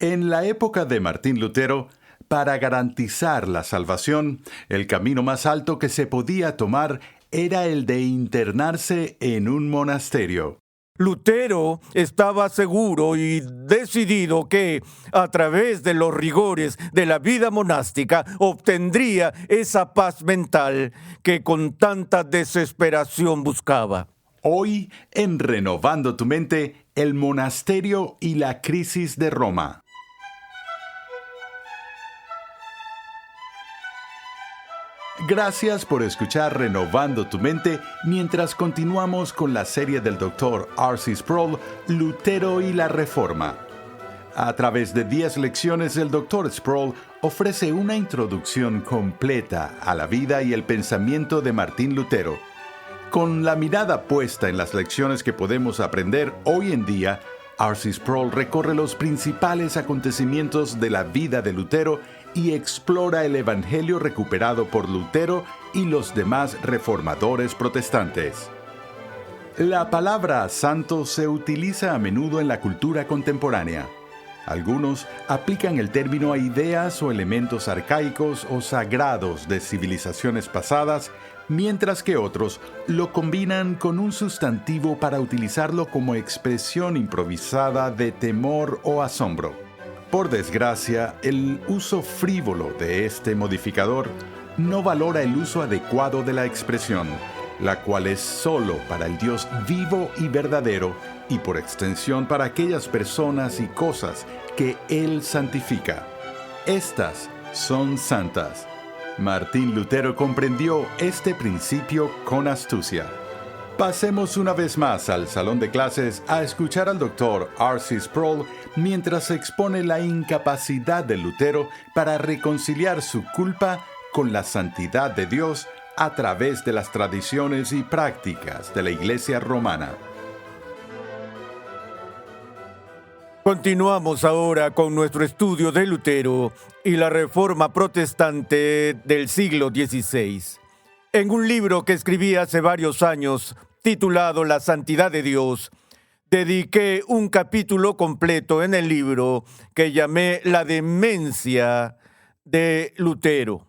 En la época de Martín Lutero, para garantizar la salvación, el camino más alto que se podía tomar era el de internarse en un monasterio. Lutero estaba seguro y decidido que, a través de los rigores de la vida monástica, obtendría esa paz mental que con tanta desesperación buscaba. Hoy, en Renovando tu Mente, el monasterio y la crisis de Roma. Gracias por escuchar Renovando tu Mente mientras continuamos con la serie del Dr. R.C. Sproul, Lutero y la Reforma. A través de 10 lecciones, el Dr. Sproul ofrece una introducción completa a la vida y el pensamiento de Martín Lutero. Con la mirada puesta en las lecciones que podemos aprender hoy en día, R.C. Sproul recorre los principales acontecimientos de la vida de Lutero y explora el Evangelio recuperado por Lutero y los demás reformadores protestantes. La palabra santo se utiliza a menudo en la cultura contemporánea. Algunos aplican el término a ideas o elementos arcaicos o sagrados de civilizaciones pasadas, mientras que otros lo combinan con un sustantivo para utilizarlo como expresión improvisada de temor o asombro. Por desgracia, el uso frívolo de este modificador no valora el uso adecuado de la expresión, la cual es solo para el Dios vivo y verdadero y por extensión para aquellas personas y cosas que Él santifica. Estas son santas. Martín Lutero comprendió este principio con astucia. Pasemos una vez más al salón de clases a escuchar al Dr. R.C. Sproul mientras expone la incapacidad de Lutero para reconciliar su culpa con la santidad de Dios a través de las tradiciones y prácticas de la Iglesia romana. Continuamos ahora con nuestro estudio de Lutero y la Reforma Protestante del siglo XVI. En un libro que escribí hace varios años, titulado La Santidad de Dios, dediqué un capítulo completo en el libro que llamé La demencia de Lutero.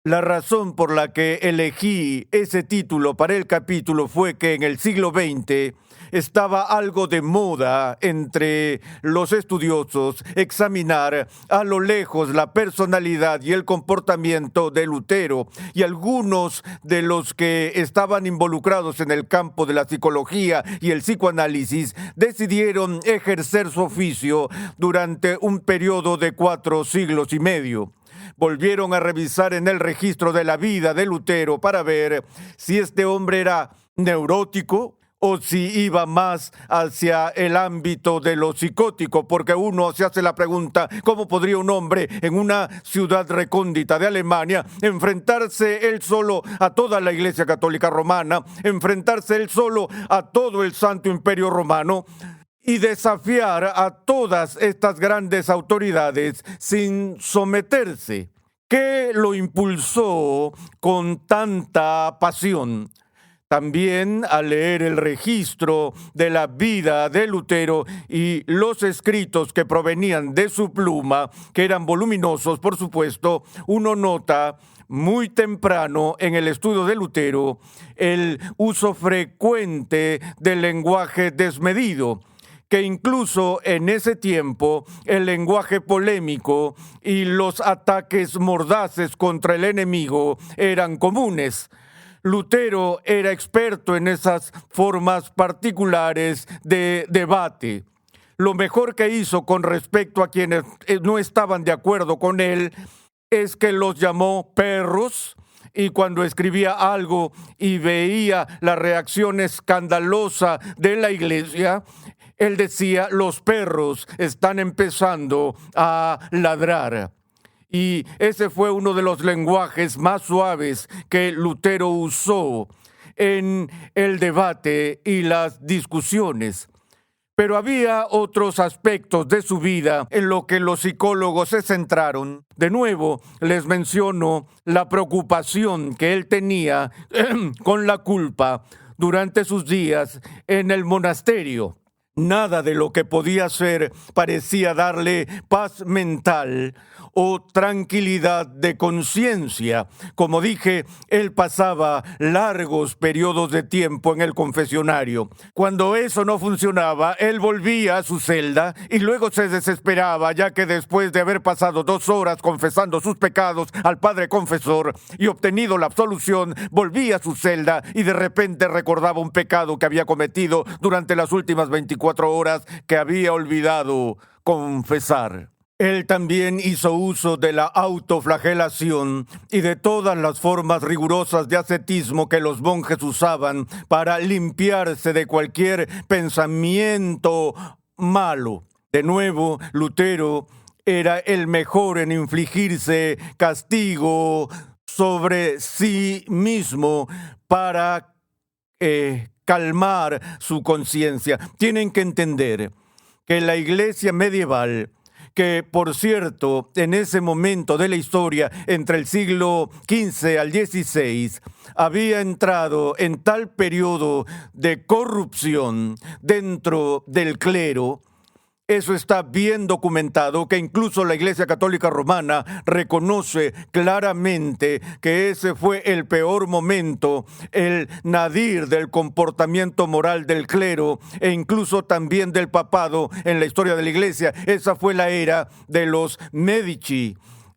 La razón por la que elegí ese título para el capítulo fue que en el siglo XX estaba algo de moda entre los estudiosos examinar a lo lejos la personalidad y el comportamiento de Lutero, y algunos de los que estaban involucrados en el campo de la psicología y el psicoanálisis decidieron ejercer su oficio durante un periodo de 4 siglos y medio. Volvieron a revisar en el registro de la vida de Lutero para ver si este hombre era neurótico o si iba más hacia el ámbito de lo psicótico, porque uno se hace la pregunta, ¿cómo podría un hombre en una ciudad recóndita de Alemania enfrentarse él solo a toda la Iglesia Católica Romana, enfrentarse él solo a todo el Santo Imperio Romano y desafiar a todas estas grandes autoridades sin someterse? ¿Qué lo impulsó con tanta pasión? También al leer el registro de la vida de Lutero y los escritos que provenían de su pluma, que eran voluminosos, por supuesto, uno nota muy temprano en el estudio de Lutero el uso frecuente del lenguaje desmedido, que incluso en ese tiempo el lenguaje polémico y los ataques mordaces contra el enemigo eran comunes. Lutero era experto en esas formas particulares de debate. Lo mejor que hizo con respecto a quienes no estaban de acuerdo con él es que los llamó perros, y cuando escribía algo y veía la reacción escandalosa de la iglesia, él decía, los perros están empezando a ladrar. Y ese fue uno de los lenguajes más suaves que Lutero usó en el debate y las discusiones. Pero había otros aspectos de su vida en lo que los psicólogos se centraron. De nuevo, les menciono la preocupación que él tenía con la culpa durante sus días en el monasterio. Nada de lo que podía hacer parecía darle paz mental o tranquilidad de conciencia. Como dije, él pasaba largos periodos de tiempo en el confesionario. Cuando eso no funcionaba, él volvía a su celda y luego se desesperaba, ya que después de haber pasado 2 horas confesando sus pecados al padre confesor y obtenido la absolución, volvía a su celda y de repente recordaba un pecado que había cometido durante las últimas 24 horas que había olvidado confesar. Él también hizo uso de la autoflagelación y de todas las formas rigurosas de ascetismo que los monjes usaban para limpiarse de cualquier pensamiento malo. De nuevo, Lutero era el mejor en infligirse castigo sobre sí mismo para calmar su conciencia. Tienen que entender que la iglesia medieval, que por cierto, en ese momento de la historia, entre el siglo XV al XVI, había entrado en tal periodo de corrupción dentro del clero. Eso está bien documentado, que incluso la Iglesia Católica Romana reconoce claramente que ese fue el peor momento, el nadir del comportamiento moral del clero e incluso también del papado en la historia de la Iglesia. Esa fue la era de los Medici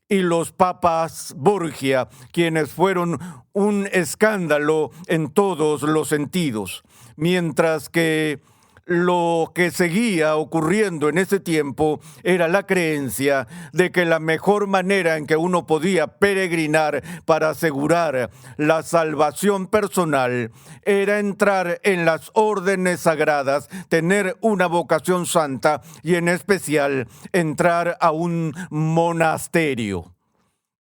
y los papas Borgia, quienes fueron un escándalo en todos los sentidos. Mientras que lo que seguía ocurriendo en ese tiempo era la creencia de que la mejor manera en que uno podía peregrinar para asegurar la salvación personal era entrar en las órdenes sagradas, tener una vocación santa y en especial entrar a un monasterio.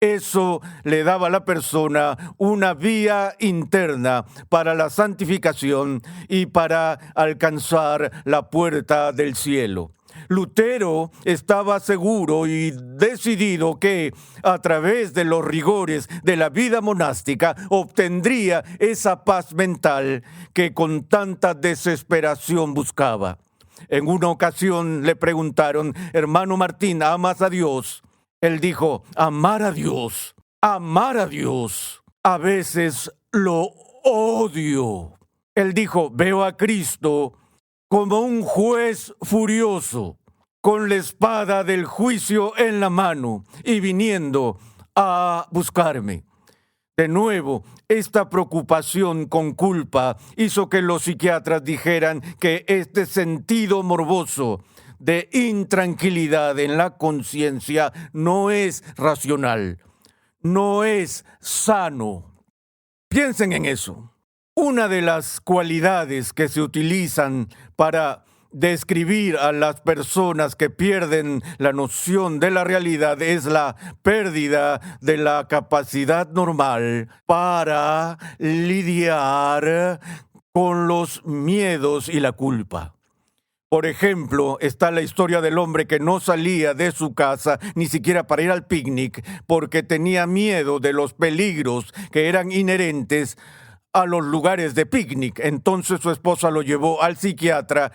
Eso le daba a la persona una vía interna para la santificación y para alcanzar la puerta del cielo. Lutero estaba seguro y decidido que, a través de los rigores de la vida monástica, obtendría esa paz mental que con tanta desesperación buscaba. En una ocasión le preguntaron: hermano Martín, ¿amas a Dios? Él dijo: amar a Dios, amar a Dios. A veces lo odio. Él dijo: veo a Cristo como un juez furioso, con la espada del juicio en la mano y viniendo a buscarme. De nuevo, esta preocupación con culpa hizo que los psiquiatras dijeran que este sentido morboso de intranquilidad en la conciencia no es racional, no es sano. Piensen en eso. Una de las cualidades que se utilizan para describir a las personas que pierden la noción de la realidad es la pérdida de la capacidad normal para lidiar con los miedos y la culpa. Por ejemplo, está la historia del hombre que no salía de su casa ni siquiera para ir al picnic porque tenía miedo de los peligros que eran inherentes a los lugares de picnic. Entonces su esposa lo llevó al psiquiatra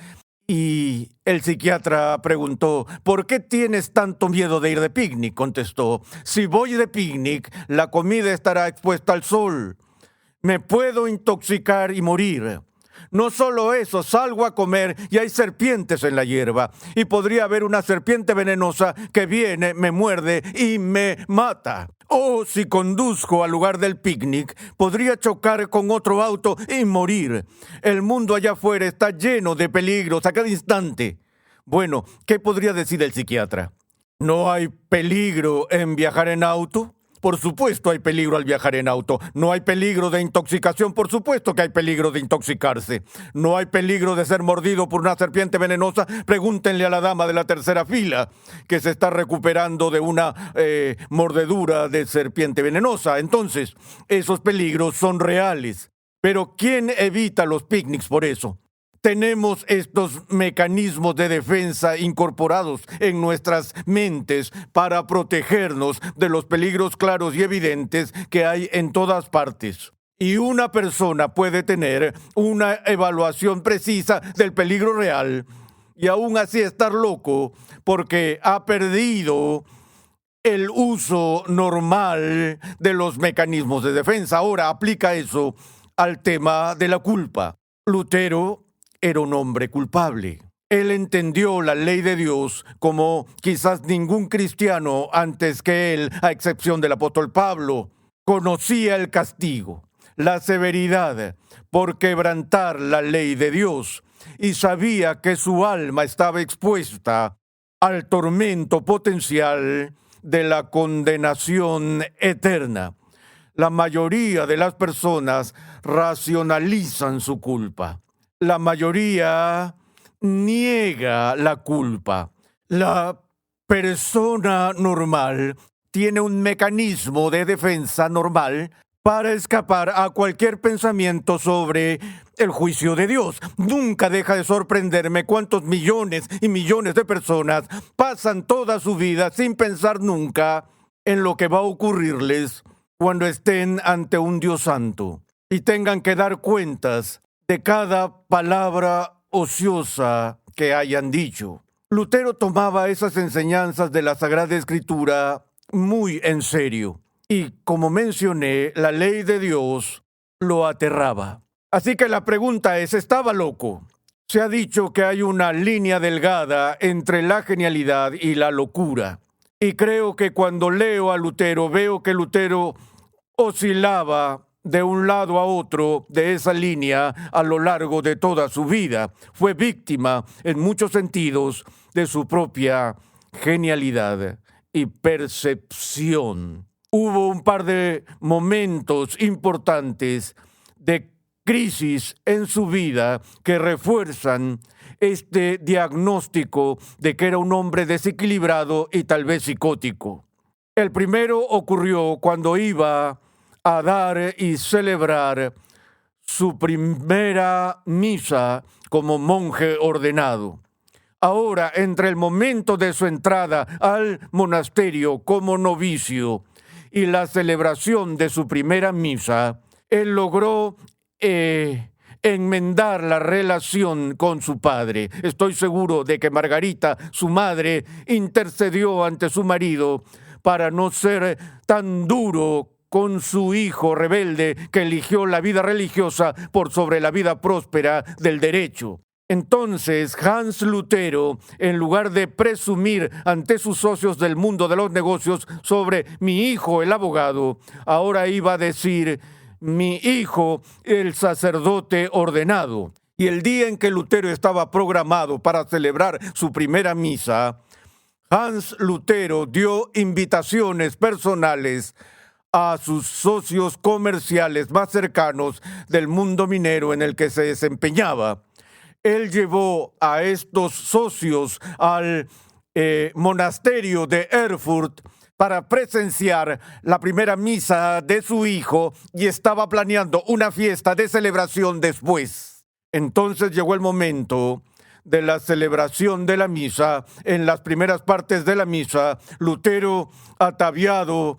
y el psiquiatra preguntó: ¿por qué tienes tanto miedo de ir de picnic? Contestó: si voy de picnic, la comida estará expuesta al sol. Me puedo intoxicar y morir. No solo eso, salgo a comer y hay serpientes en la hierba. Y podría haber una serpiente venenosa que viene, me muerde y me mata. O si conduzco al lugar del picnic, podría chocar con otro auto y morir. El mundo allá afuera está lleno de peligros a cada instante. Bueno, ¿qué podría decir el psiquiatra? ¿No hay peligro en viajar en auto? Por supuesto hay peligro al viajar en auto. ¿No hay peligro de intoxicación? Por supuesto que hay peligro de intoxicarse. ¿No hay peligro de ser mordido por una serpiente venenosa? Pregúntenle a la dama de la tercera fila que se está recuperando de una mordedura de serpiente venenosa. Entonces, esos peligros son reales. Pero ¿quién evita los picnics por eso? Tenemos estos mecanismos de defensa incorporados en nuestras mentes para protegernos de los peligros claros y evidentes que hay en todas partes. Y una persona puede tener una evaluación precisa del peligro real y aún así estar loco porque ha perdido el uso normal de los mecanismos de defensa. Ahora aplica eso al tema de la culpa. Lutero era un hombre culpable. Él entendió la ley de Dios como quizás ningún cristiano antes que él, a excepción del apóstol Pablo. Conocía el castigo, la severidad por quebrantar la ley de Dios y sabía que su alma estaba expuesta al tormento potencial de la condenación eterna. La mayoría de las personas racionalizan su culpa. La mayoría niega la culpa. La persona normal tiene un mecanismo de defensa normal para escapar a cualquier pensamiento sobre el juicio de Dios. Nunca deja de sorprenderme cuántos millones y millones de personas pasan toda su vida sin pensar nunca en lo que va a ocurrirles cuando estén ante un Dios santo y tengan que dar cuentas de cada palabra ociosa que hayan dicho. Lutero tomaba esas enseñanzas de la Sagrada Escritura muy en serio. Y como mencioné, la ley de Dios lo aterraba. Así que la pregunta es, ¿estaba loco? Se ha dicho que hay una línea delgada entre la genialidad y la locura. Y creo que cuando leo a Lutero, veo que Lutero oscilaba de un lado a otro de esa línea a lo largo de toda su vida. Fue víctima, en muchos sentidos, de su propia genialidad y percepción. Hubo un par de momentos importantes de crisis en su vida que refuerzan este diagnóstico de que era un hombre desequilibrado y tal vez psicótico. El primero ocurrió cuando iba a dar y celebrar su primera misa como monje ordenado. Ahora, entre el momento de su entrada al monasterio como novicio y la celebración de su primera misa, él logró enmendar la relación con su padre. Estoy seguro de que Margarita, su madre, intercedió ante su marido para no ser tan duro con su hijo rebelde que eligió la vida religiosa por sobre la vida próspera del derecho. Entonces, Hans Lutero, en lugar de presumir ante sus socios del mundo de los negocios sobre mi hijo, el abogado, ahora iba a decir, mi hijo, el sacerdote ordenado. Y el día en que Lutero estaba programado para celebrar su primera misa, Hans Lutero dio invitaciones personales a sus socios comerciales más cercanos del mundo minero en el que se desempeñaba. Él llevó a estos socios al monasterio de Erfurt para presenciar la primera misa de su hijo y estaba planeando una fiesta de celebración después. Entonces llegó el momento de la celebración de la misa. En las primeras partes de la misa, Lutero, ataviado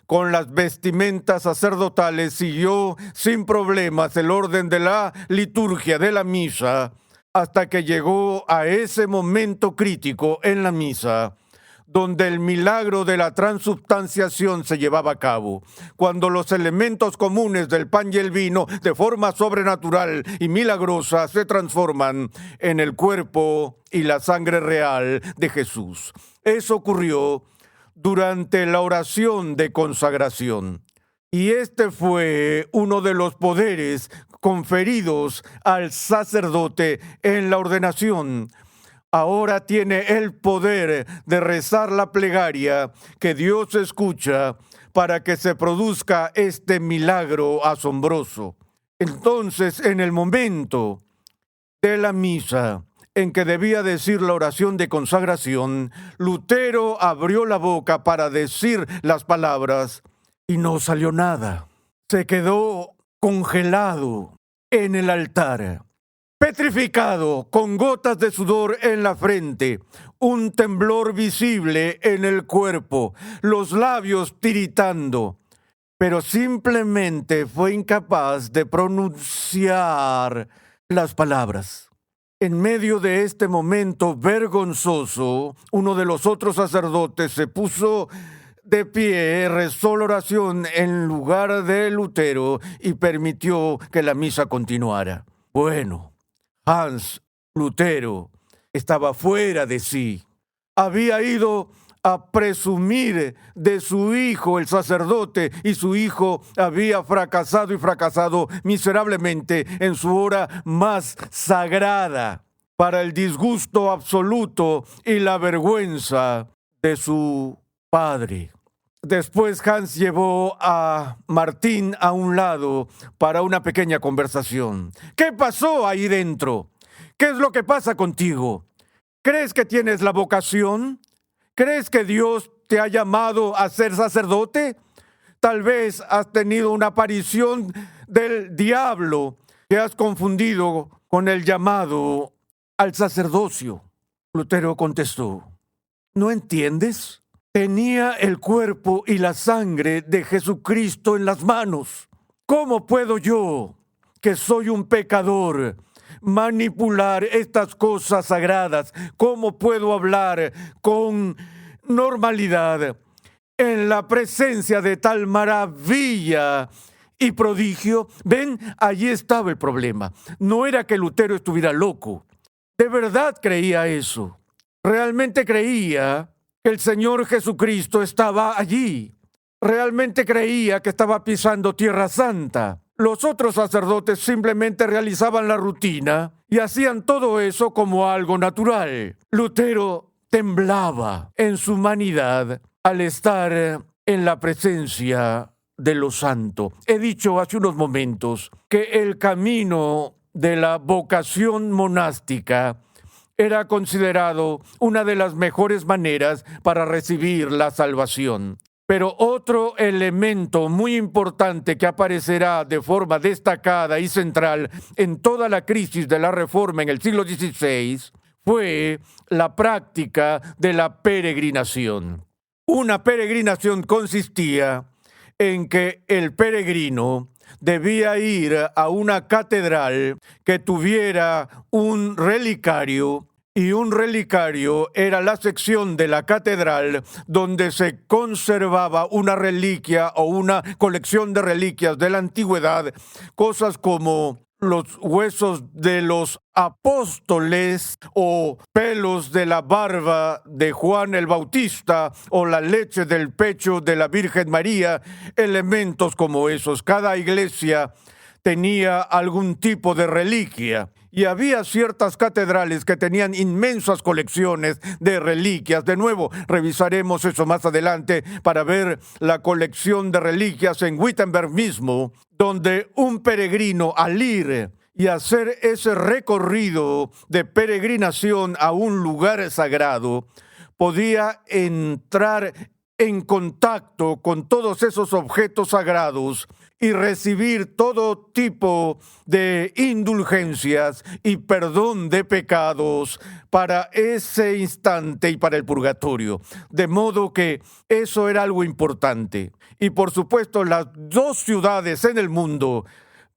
con las vestimentas sacerdotales, siguió sin problemas el orden de la liturgia de la misa hasta que llegó a ese momento crítico en la misa donde el milagro de la transubstanciación se llevaba a cabo, cuando los elementos comunes del pan y el vino, de forma sobrenatural y milagrosa, se transforman en el cuerpo y la sangre real de Jesús. Eso ocurrió durante la oración de consagración. Y este fue uno de los poderes conferidos al sacerdote en la ordenación. Ahora tiene el poder de rezar la plegaria que Dios escucha para que se produzca este milagro asombroso. Entonces, en el momento de la misa en que debía decir la oración de consagración, Lutero abrió la boca para decir las palabras y no salió nada. Se quedó congelado en el altar, petrificado, con gotas de sudor en la frente, un temblor visible en el cuerpo, los labios tiritando, pero simplemente fue incapaz de pronunciar las palabras. En medio de este momento vergonzoso, uno de los otros sacerdotes se puso de pie, rezó la oración en lugar de Lutero y permitió que la misa continuara. Bueno, Hans Lutero estaba fuera de sí. Había ido a presumir de su hijo, el sacerdote, y su hijo había fracasado miserablemente en su hora más sagrada, para el disgusto absoluto y la vergüenza de su padre. Después Hans llevó a Martín a un lado para una pequeña conversación. ¿Qué pasó ahí dentro? ¿Qué es lo que pasa contigo? ¿Crees que tienes la vocación? ¿Crees que Dios te ha llamado a ser sacerdote? Tal vez has tenido una aparición del diablo que has confundido con el llamado al sacerdocio. Lutero contestó, ¿no entiendes? Tenía el cuerpo y la sangre de Jesucristo en las manos. ¿Cómo puedo yo, que soy un pecador, manipular estas cosas sagradas? ¿Cómo puedo hablar con normalidad en la presencia de tal maravilla y prodigio? Ven, allí estaba el problema. No era que Lutero estuviera loco. De verdad creía eso. Realmente creía que el Señor Jesucristo estaba allí. Realmente creía que estaba pisando Tierra Santa. Los otros sacerdotes simplemente realizaban la rutina y hacían todo eso como algo natural. Lutero temblaba en su humanidad al estar en la presencia de lo santo. He dicho hace unos momentos que el camino de la vocación monástica era considerado una de las mejores maneras para recibir la salvación. Pero otro elemento muy importante que aparecerá de forma destacada y central en toda la crisis de la Reforma en el siglo XVI fue la práctica de la peregrinación. Una peregrinación consistía en que el peregrino debía ir a una catedral que tuviera un relicario, y un relicario era la sección de la catedral donde se conservaba una reliquia o una colección de reliquias de la antigüedad, cosas como los huesos de los apóstoles o pelos de la barba de Juan el Bautista o la leche del pecho de la Virgen María, elementos como esos. Cada iglesia tenía algún tipo de reliquia y había ciertas catedrales que tenían inmensas colecciones de reliquias. De nuevo, revisaremos eso más adelante para ver la colección de reliquias en Wittenberg mismo, donde un peregrino al ir y hacer ese recorrido de peregrinación a un lugar sagrado podía entrar en contacto con todos esos objetos sagrados y recibir todo tipo de indulgencias y perdón de pecados para ese instante y para el purgatorio. De modo que eso era algo importante. Y por supuesto, las dos ciudades en el mundo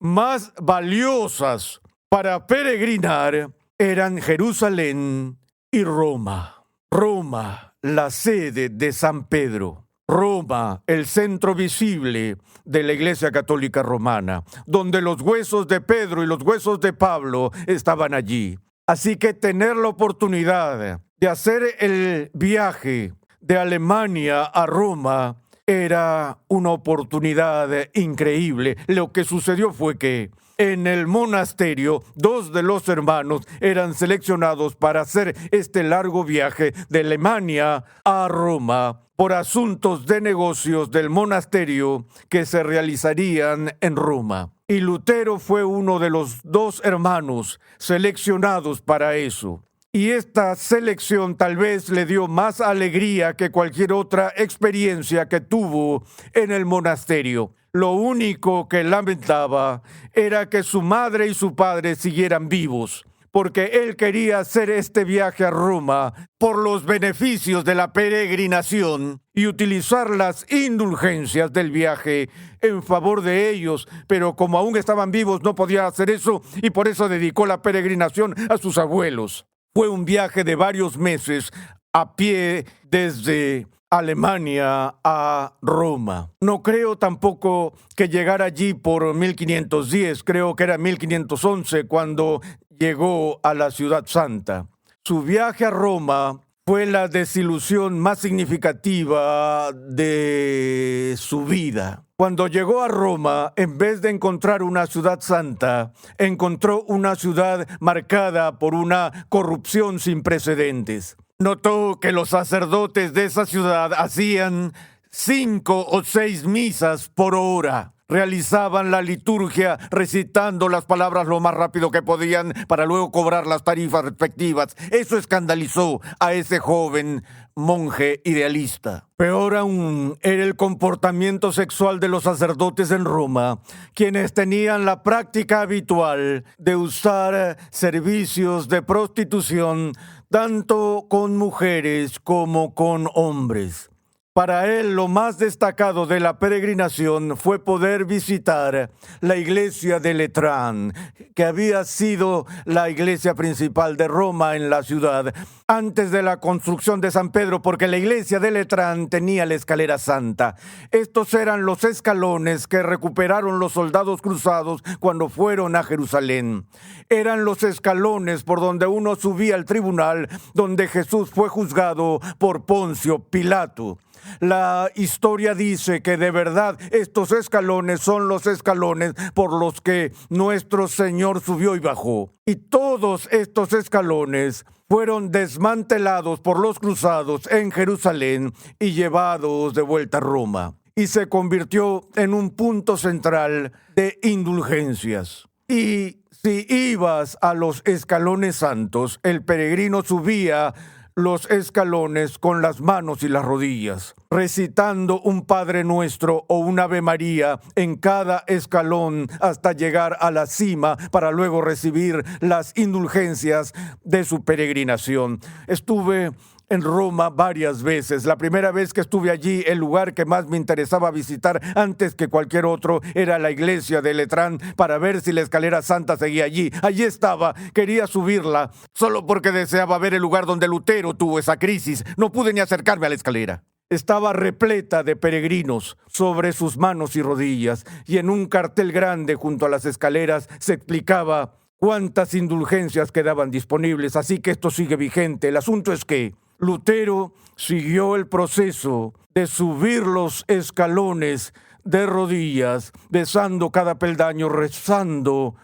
más valiosas para peregrinar eran Jerusalén y Roma. Roma, la sede de San Pedro. Roma, el centro visible de la Iglesia Católica Romana, donde los huesos de Pedro y los huesos de Pablo estaban allí. Así que tener la oportunidad de hacer el viaje de Alemania a Roma era una oportunidad increíble. Lo que sucedió fue que en el monasterio, 2 de los hermanos eran seleccionados para hacer este largo viaje de Alemania a Roma por asuntos de negocios del monasterio que se realizarían en Roma. Y Lutero fue uno de los 2 hermanos seleccionados para eso. Y esta selección tal vez le dio más alegría que cualquier otra experiencia que tuvo en el monasterio. Lo único que lamentaba era que su madre y su padre siguieran vivos, porque él quería hacer este viaje a Roma por los beneficios de la peregrinación y utilizar las indulgencias del viaje en favor de ellos, pero como aún estaban vivos no podía hacer eso y por eso dedicó la peregrinación a sus abuelos. Fue un viaje de varios meses a pie desde Alemania a Roma. No creo tampoco que llegara allí por 1510, creo que era 1511 cuando llegó a la Ciudad Santa. Su viaje a Roma fue la desilusión más significativa de su vida. Cuando llegó a Roma, en vez de encontrar una ciudad santa, encontró una ciudad marcada por una corrupción sin precedentes. Notó que los sacerdotes de esa ciudad hacían 5 o 6 misas por hora. Realizaban la liturgia recitando las palabras lo más rápido que podían para luego cobrar las tarifas respectivas. Eso escandalizó a ese joven monje idealista. Peor aún era el comportamiento sexual de los sacerdotes en Roma, quienes tenían la práctica habitual de usar servicios de prostitución tanto con mujeres como con hombres. Para él, lo más destacado de la peregrinación fue poder visitar la iglesia de Letrán, que había sido la iglesia principal de Roma en la ciudad antes de la construcción de San Pedro, porque la iglesia de Letrán tenía la escalera santa. Estos eran los escalones que recuperaron los soldados cruzados cuando fueron a Jerusalén. Eran los escalones por donde uno subía al tribunal donde Jesús fue juzgado por Poncio Pilato. La historia dice que de verdad estos escalones son los escalones por los que nuestro Señor subió y bajó. Y todos estos escalones fueron desmantelados por los cruzados en Jerusalén y llevados de vuelta a Roma. Y se convirtió en un punto central de indulgencias. Y si ibas a los escalones santos, el peregrino subía los escalones con las manos y las rodillas, recitando un Padre Nuestro o un Ave María en cada escalón hasta llegar a la cima para luego recibir las indulgencias de su peregrinación. Estuve en Roma varias veces. La primera vez que estuve allí, el lugar que más me interesaba visitar antes que cualquier otro era la iglesia de Letrán para ver si la escalera santa seguía allí. Allí estaba, quería subirla, solo porque deseaba ver el lugar donde Lutero tuvo esa crisis. No pude ni acercarme a la escalera. Estaba repleta de peregrinos sobre sus manos y rodillas, y en un cartel grande junto a las escaleras se explicaba cuántas indulgencias quedaban disponibles, así que esto sigue vigente. El asunto es que Lutero siguió el proceso de subir los escalones de rodillas, besando cada peldaño, rezando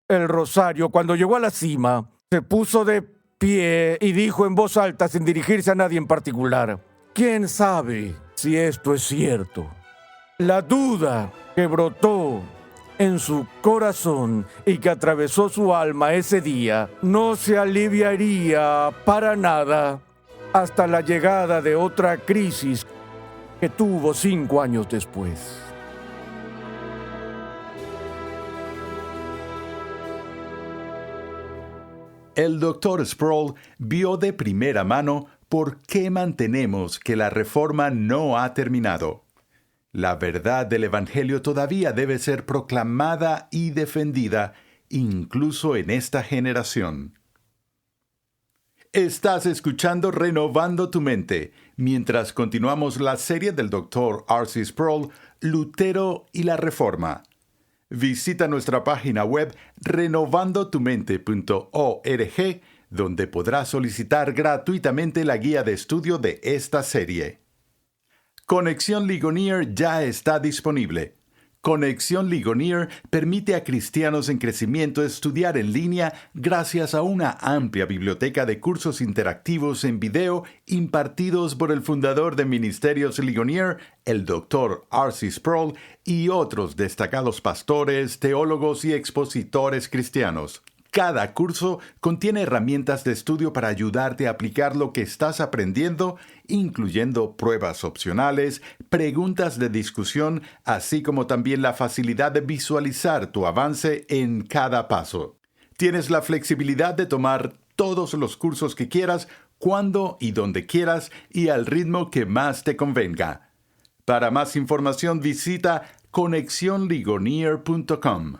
el rosario. Cuando llegó a la cima, se puso de pie y dijo en voz alta, sin dirigirse a nadie en particular: ¿quién sabe si esto es cierto? La duda que brotó en su corazón y que atravesó su alma ese día no se aliviaría para nada hasta la llegada de otra crisis que tuvo 5 años después. El Dr. Sproul vio de primera mano por qué mantenemos que la reforma no ha terminado. La verdad del Evangelio todavía debe ser proclamada y defendida, incluso en esta generación. Estás escuchando Renovando tu Mente, mientras continuamos la serie del Dr. R.C. Sproul, Lutero y la Reforma. Visita nuestra página web renovandotumente.org, donde podrás solicitar gratuitamente la guía de estudio de esta serie. Conexión Ligonier ya está disponible. Conexión Ligonier permite a cristianos en crecimiento estudiar en línea gracias a una amplia biblioteca de cursos interactivos en video impartidos por el fundador de Ministerios Ligonier, el Dr. R.C. Sproul, y otros destacados pastores, teólogos y expositores cristianos. Cada curso contiene herramientas de estudio para ayudarte a aplicar lo que estás aprendiendo, incluyendo pruebas opcionales, preguntas de discusión, así como también la facilidad de visualizar tu avance en cada paso. Tienes la flexibilidad de tomar todos los cursos que quieras, cuando y donde quieras y al ritmo que más te convenga. Para más información visita conexionligonier.com.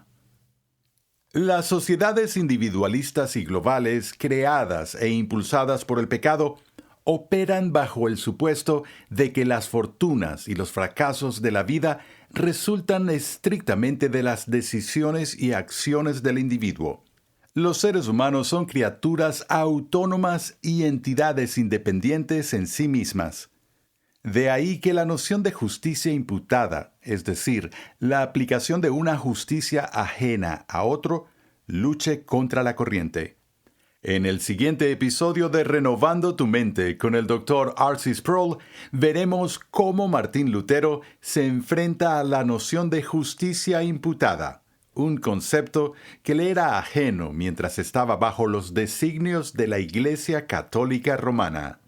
Las sociedades individualistas y globales, creadas e impulsadas por el pecado, operan bajo el supuesto de que las fortunas y los fracasos de la vida resultan estrictamente de las decisiones y acciones del individuo. Los seres humanos son criaturas autónomas y entidades independientes en sí mismas. De ahí que la noción de justicia imputada, es decir, la aplicación de una justicia ajena a otro, luche contra la corriente. En el siguiente episodio de Renovando tu Mente con el Dr. R.C. Sproul, veremos cómo Martín Lutero se enfrenta a la noción de justicia imputada, un concepto que le era ajeno mientras estaba bajo los designios de la Iglesia Católica Romana.